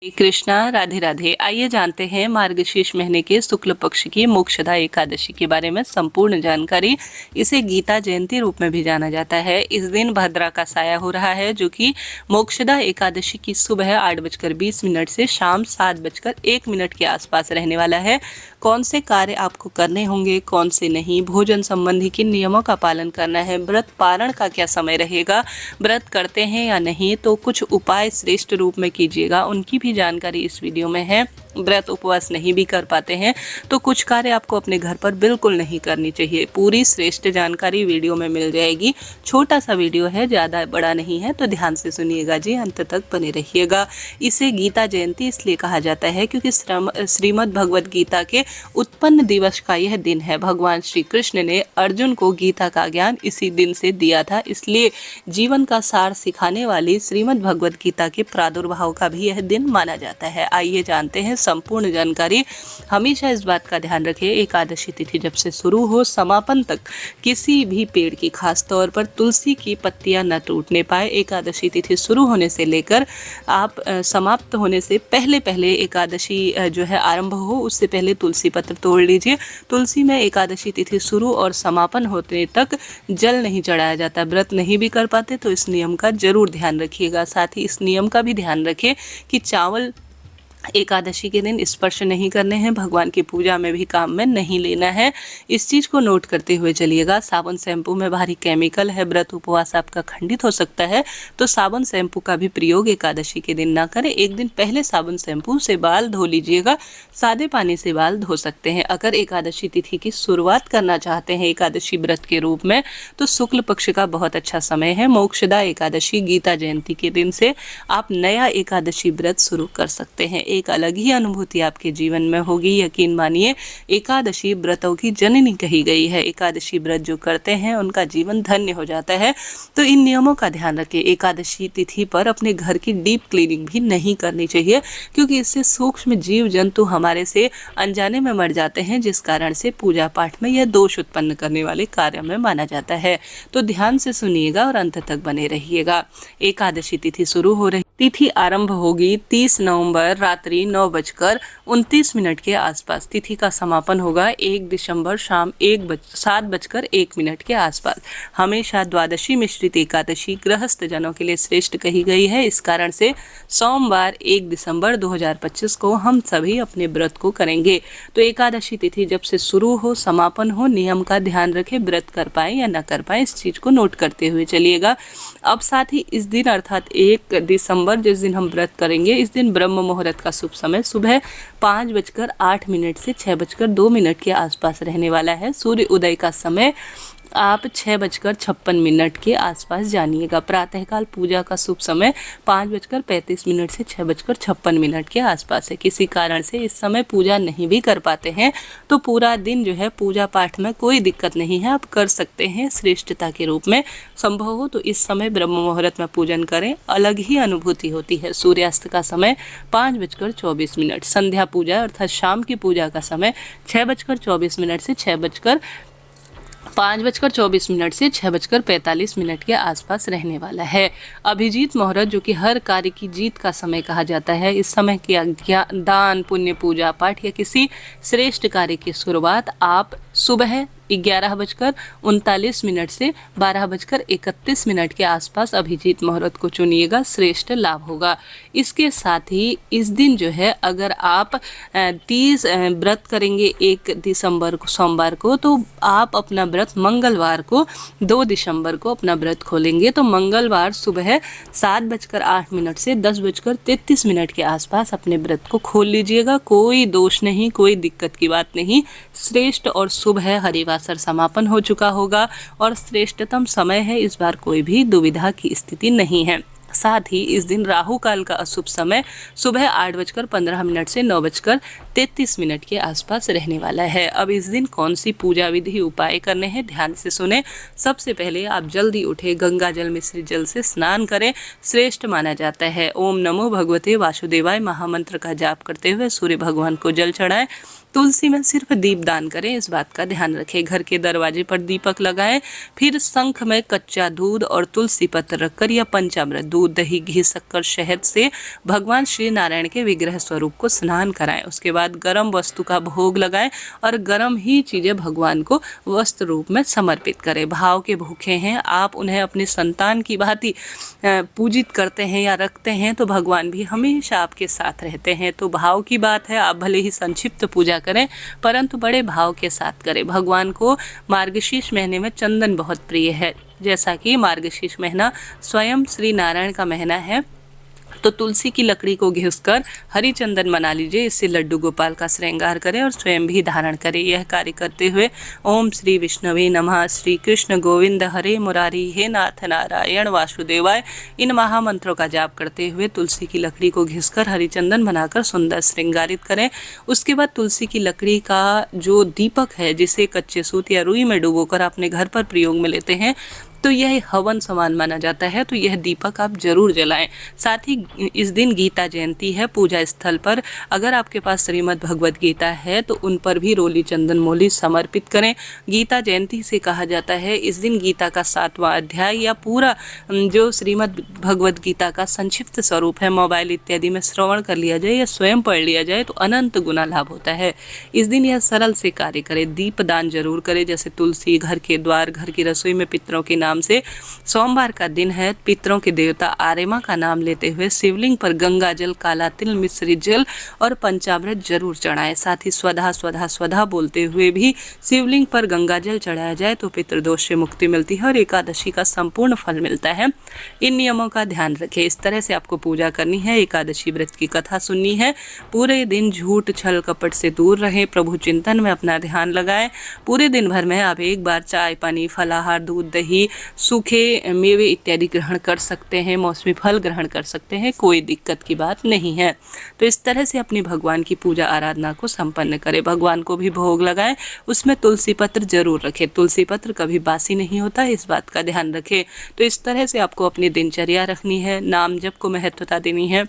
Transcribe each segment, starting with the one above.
कृष्णा, राधे राधे। आइए जानते हैं मार्गशीर्ष महीने के शुक्ल पक्ष की मोक्षदा एकादशी के बारे में संपूर्ण जानकारी। इसे गीता जयंती रूप में भी जाना जाता है। इस दिन भद्रा का साया हो रहा है, जो कि मोक्षदा एकादशी की सुबह 8:20 से शाम 7:01 के आसपास रहने वाला है। कौन से कार्य आपको करने होंगे, कौन से नहीं, भोजन संबंधी किन नियमों का पालन करना है, व्रत पारण का क्या समय रहेगा, व्रत करते हैं या नहीं तो कुछ उपाय श्रेष्ठ रूप में कीजिएगा, उनकी भी जानकारी इस वीडियो में है। व्रत उपवास नहीं भी कर पाते हैं तो कुछ कार्य आपको अपने घर पर बिल्कुल नहीं करनी चाहिए। पूरी श्रेष्ठ जानकारी वीडियो में मिल जाएगी। छोटा सा वीडियो है, ज़्यादा बड़ा नहीं है, तो ध्यान से सुनिएगा जी, अंत तक बने रहिएगा। इसे गीता जयंती इसलिए कहा जाता है क्योंकि श्रीमद् भगवद गीता के उत्पन्न दिवस का यह दिन है। भगवान श्री कृष्ण ने अर्जुन को गीता का ज्ञान इसी दिन से दिया था, इसलिए जीवन का सार सिखाने वाली श्रीमद् भगवद गीता के प्रादुर्भाव का भी यह दिन माना जाता है। आइए जानते हैं संपूर्ण जानकारी। हमेशा इस बात का ध्यान रखें, एकादशी तिथि जब से शुरू हो समापन तक किसी भी पेड़ की, खास तौर पर तुलसी की पत्तियां न टूटने पाए। एकादशी तिथि शुरू होने से लेकर आप समाप्त होने से पहले पहले एकादशी जो है आरंभ हो, उससे पहले तुलसी पत्र तोड़ लीजिए। तुलसी में एकादशी तिथि शुरू और समापन होने तक जल नहीं चढ़ाया जाता। व्रत नहीं भी कर पाते तो इस नियम का जरूर ध्यान रखिएगा। साथ ही इस नियम का भी ध्यान रखें कि चावल एकादशी के दिन स्पर्श नहीं करने हैं, भगवान की पूजा में भी काम में नहीं लेना है। इस चीज़ को नोट करते हुए चलिएगा। साबुन शैम्पू में भारी केमिकल है, व्रत उपवास आपका खंडित हो सकता है, तो साबुन शैम्पू का भी प्रयोग एकादशी के दिन ना करें। एक दिन पहले साबुन शैम्पू से बाल धो लीजिएगा, सादे पानी से बाल धो सकते हैं। अगर एकादशी तिथि की शुरुआत करना चाहते हैं एकादशी व्रत के रूप में तो शुक्ल पक्ष का बहुत अच्छा समय है। मोक्षदा एकादशी गीता जयंती के दिन से आप नया एकादशी व्रत शुरू कर सकते हैं। एक अलग ही अनुभूति आपके जीवन में होगी। यकीन मानिए, एकादशी व्रतों की जननी कही गई है। एकादशी व्रत जो करते हैं उनका जीवन धन्य हो जाता है। तो इन नियमों का ध्यान रखें। एकादशी तिथि पर अपने घर की डीप क्लीनिंग भी नहीं करनी चाहिए, क्योंकि इससे सूक्ष्म जीव जंतु हमारे से अनजाने में मर जाते हैं, जिस कारण से पूजा पाठ में यह दोष उत्पन्न करने वाले कार्य में माना जाता है। तो ध्यान से सुनिएगा और अंत तक बने रहिएगा। एकादशी तिथि शुरू हो रही, तिथि आरंभ होगी 30 नवंबर रात्रि 9:29 के आसपास। तिथि का समापन होगा 1 दिसंबर शाम 7:01 के आसपास। हमेशा द्वादशी मिश्रित एकादशी गृहस्थ जनों के लिए श्रेष्ठ कही गई है। इस कारण से सोमवार 1 दिसंबर 2025 को हम सभी अपने व्रत को करेंगे। तो एकादशी तिथि जब से शुरू हो समापन हो, नियम का ध्यान रखें। व्रत कर पाए या न कर पाए, इस चीज को नोट करते हुए चलिएगा। अब साथ ही इस दिन अर्थात 1 दिसंबर जिस दिन हम व्रत करेंगे, इस दिन ब्रह्म मुहूर्त का शुभ समय सुबह 5:08 से 6:02 के आसपास रहने वाला है। सूर्य उदय का समय आप 6:56 के आसपास जानिएगा। प्रातःकाल पूजा का शुभ समय 5:35 से 6:56 के आसपास है। किसी कारण से इस समय पूजा नहीं भी कर पाते हैं तो पूरा दिन जो है पूजा पाठ में कोई दिक्कत नहीं है, आप कर सकते हैं। श्रेष्ठता के रूप में संभव हो तो इस समय ब्रह्म मुहूर्त में पूजन करें, अलग ही अनुभूति होती है। सूर्यास्त का समय 5:24। संध्या पूजा अर्थात शाम की पूजा का समय 6:24 से 5:24 से 6:45 के आसपास रहने वाला है। अभिजीत मुहूर्त, जो कि हर कार्य की जीत का समय कहा जाता है, इस समय किया दान, पुण्य, पूजा पाठ या किसी श्रेष्ठ कार्य की शुरुआत आप सुबह 11:39 से 12:31 के आसपास अभिजीत मुहूर्त को चुनिएगा, श्रेष्ठ लाभ होगा। इसके साथ ही इस दिन जो है अगर आप 30 व्रत करेंगे 1 दिसंबर को सोमवार को, तो आप अपना व्रत मंगलवार को 2 दिसंबर को अपना व्रत खोलेंगे। तो मंगलवार सुबह 7:08 से 10:33 के आसपास अपने व्रत को खोल लीजिएगा। कोई दोष नहीं, कोई दिक्कत की बात नहीं। श्रेष्ठ और शुभ है, हरिवासर समापन हो चुका होगा और श्रेष्ठतम समय है। इस बार कोई भी दुविधा की स्थिति नहीं है। साथ ही इस दिन राहु काल का अशुभ समय सुबह 8:15 से 9:33 के आसपास रहने वाला है। अब इस दिन कौन सी पूजा विधि उपाय करने हैं, ध्यान से सुने। सबसे पहले आप जल्दी उठे, गंगा जल मिश्रित जल से स्नान करें, श्रेष्ठ माना जाता है। ओम नमो भगवते वासुदेवाय महामंत्र का जाप करते हुए सूर्य भगवान को जल चढ़ाएं। तुलसी में सिर्फ दीप दान करें, इस बात का ध्यान रखें। घर के दरवाजे पर दीपक लगाएं, फिर शंख में कच्चा दूध और तुलसी पत्र रखकर या पंचामृत दूध, दही, घी, शक्कर, शहद से भगवान श्री नारायण के विग्रह स्वरूप को स्नान कराएं। उसके बाद गर्म वस्तु का भोग लगाएं और गर्म ही चीजें भगवान को वस्त्र रूप में समर्पित करें। भाव के भूखे हैं आप, उन्हें अपनी संतान की भांति पूजित करते हैं या रखते हैं तो भगवान भी हमेशा आपके साथ रहते हैं। तो भाव की बात है, आप भले ही संक्षिप्त पूजा करें परंतु बड़े भाव के साथ करें। भगवान को मार्गशीर्ष महीने में चंदन बहुत प्रिय है। जैसा कि मार्गशीर्ष महीना स्वयं श्री नारायण का महीना है, तो तुलसी की लकड़ी को घिसकर हरी चंदन बना लीजिए। इससे लड्डू गोपाल का श्रृंगार करें और स्वयं भी धारण करें। यह कार्य करते हुए ओम श्री विष्णवे नमः, श्री कृष्ण गोविंद हरे मुरारी, हे नाथ नारायण वासुदेवाय, इन महामंत्रों का जाप करते हुए तुलसी की लकड़ी को घिसकर हरी चंदन बनाकर सुंदर श्रृंगारित करें। उसके बाद तुलसी की लकड़ी का जो दीपक है, जिसे कच्चे सूत या रुई में डुबोकर अपने घर पर प्रयोग में लेते हैं, तो यह हवन समान माना जाता है। तो यह दीपक आप जरूर जलाएं। साथ ही इस दिन गीता जयंती है। पूजा स्थल पर अगर आपके पास श्रीमद् भगवद गीता है तो उन पर भी रोली चंदन मोली समर्पित करें। गीता जयंती से कहा जाता है इस दिन गीता का 7वां अध्याय या पूरा जो श्रीमद् भगवद गीता का संक्षिप्त स्वरूप है मोबाइल इत्यादि में श्रवण कर लिया जाए या स्वयं पढ़ लिया जाए तो अनंत गुना लाभ होता है। इस दिन यह सरल से कार्य करें। दीप दान जरूर करें, जैसे तुलसी, घर के द्वार, घर की रसोई में पितरों के नाम से। सोमवार का दिन है। पितरों के देवता आर्यमा का नाम लेते हुए शिवलिंग पर गंगा जल, काला तिल, मिश्री जल और पंचामृत जरूर चढ़ाएं। साथ ही स्वधा स्वधा स्वधा बोलते हुए भी शिवलिंग पर गंगा जल चढ़ाया जाए तो पितृदोष से मुक्ति मिलती है और एकादशी का संपूर्ण फल मिलता है। इन नियमों का ध्यान रखें। इस तरह से आपको पूजा करनी है। एकादशी व्रत की कथा सुननी है। पूरे दिन झूठ, छल, कपट से दूर रहें। प्रभु चिंतन में अपना ध्यान लगाएं। पूरे दिन भर में आप एक बार चाय, पानी, फलाहार, दूध, दही, सूखे मेवे इत्यादि ग्रहण कर सकते हैं। मौसमी फल ग्रहण कर सकते हैं। कोई दिक्कत की बात नहीं है। तो इस तरह से अपनी भगवान की पूजा आराधना को संपन्न करें। भगवान को भी भोग लगाएं। उसमें तुलसी पत्र जरूर रखें। तुलसी पत्र कभी बासी नहीं होता, इस बात का ध्यान रखें। तो इस तरह से आपको अपनी दिनचर्या रखनी है। नाम जप को महत्वता देनी है।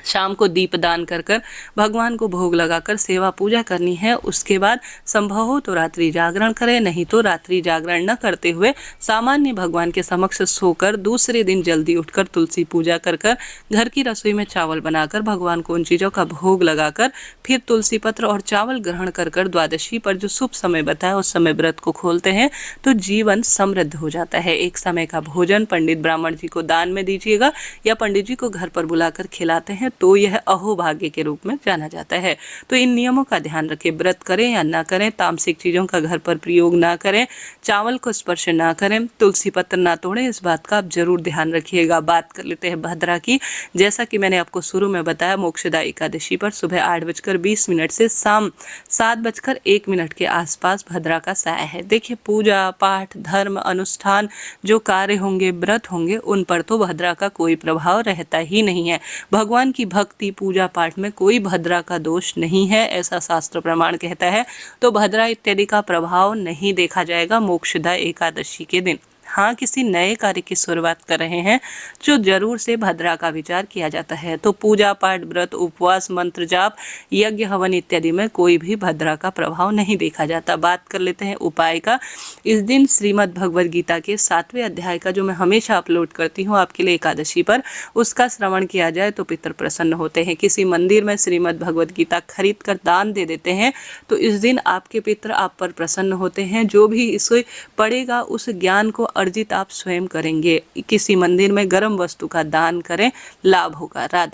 शाम को दीप दान कर कर भगवान को भोग लगाकर सेवा पूजा करनी है। उसके बाद संभव हो तो रात्रि जागरण करें, नहीं तो रात्रि जागरण न करते हुए सामान्य भगवान के समक्ष सोकर दूसरे दिन जल्दी उठकर तुलसी पूजा कर कर घर की रसोई में चावल बनाकर भगवान को उन चीज़ों का भोग लगाकर फिर तुलसी पत्र और चावल ग्रहण कर कर द्वादशी पर जो शुभ समय बताया उस समय व्रत को खोलते हैं तो जीवन समृद्ध हो जाता है। एक समय का भोजन पंडित ब्राह्मण जी को दान में दीजिएगा या पंडित जी को घर पर बुलाकर खिलाते हैं तो यह अहोभाग्य के रूप में जाना जाता है। तो इन नियमों का ध्यान रखें। व्रत करें या ना करें, तामसिक चीज़ों का घर पर प्रयोग ना करें, चावल को स्पर्श ना करें, तुलसी पत्र ना तोड़ें, इस बात का आप जरूर ध्यान रखिएगा। बात कर लेते हैं भद्रा की। जैसा कि मैंने आपको शुरू में बताया, मोक्षदा एकादशी पर सुबह 8:20 से शाम 7:01 के आसपास भद्रा का साया है। देखिए, पूजा पाठ, धर्म, अनुष्ठान, जो कार्य होंगे, व्रत होंगे, उन पर तो भद्रा का कोई प्रभाव रहता ही नहीं है। भगवान की भक्ति, पूजा पाठ में कोई भद्रा का दोष नहीं है, ऐसा शास्त्र प्रमाण कहता है। तो भद्रा इत्यादि का प्रभाव नहीं देखा जाएगा मोक्षदा एकादशी के दिन। हाँ, किसी नए कार्य की शुरुआत कर रहे हैं जो जरूर से भद्रा का विचार किया जाता है। तो पूजा पाठ, व्रत, उपवास, मंत्र जाप, यज्ञ, हवन इत्यादि में कोई भी भद्रा का प्रभाव नहीं देखा जाता। बात कर लेते हैं उपाय का। इस दिन श्रीमद् भगवद गीता के 7वें अध्याय का जो मैं हमेशा अपलोड करती हूँ आपके लिए एकादशी पर, उसका श्रवण किया जाए तो पितर प्रसन्न होते हैं। किसी मंदिर में श्रीमद् भगवद गीता खरीद कर दान दे देते हैं तो इस दिन आपके पितर आप पर प्रसन्न होते हैं। जो भी इसे पढ़ेगा उस ज्ञान को अर्जित आप स्वयं करेंगे। किसी मंदिर में गर्म वस्तु का दान करें, लाभ होगा। राधे।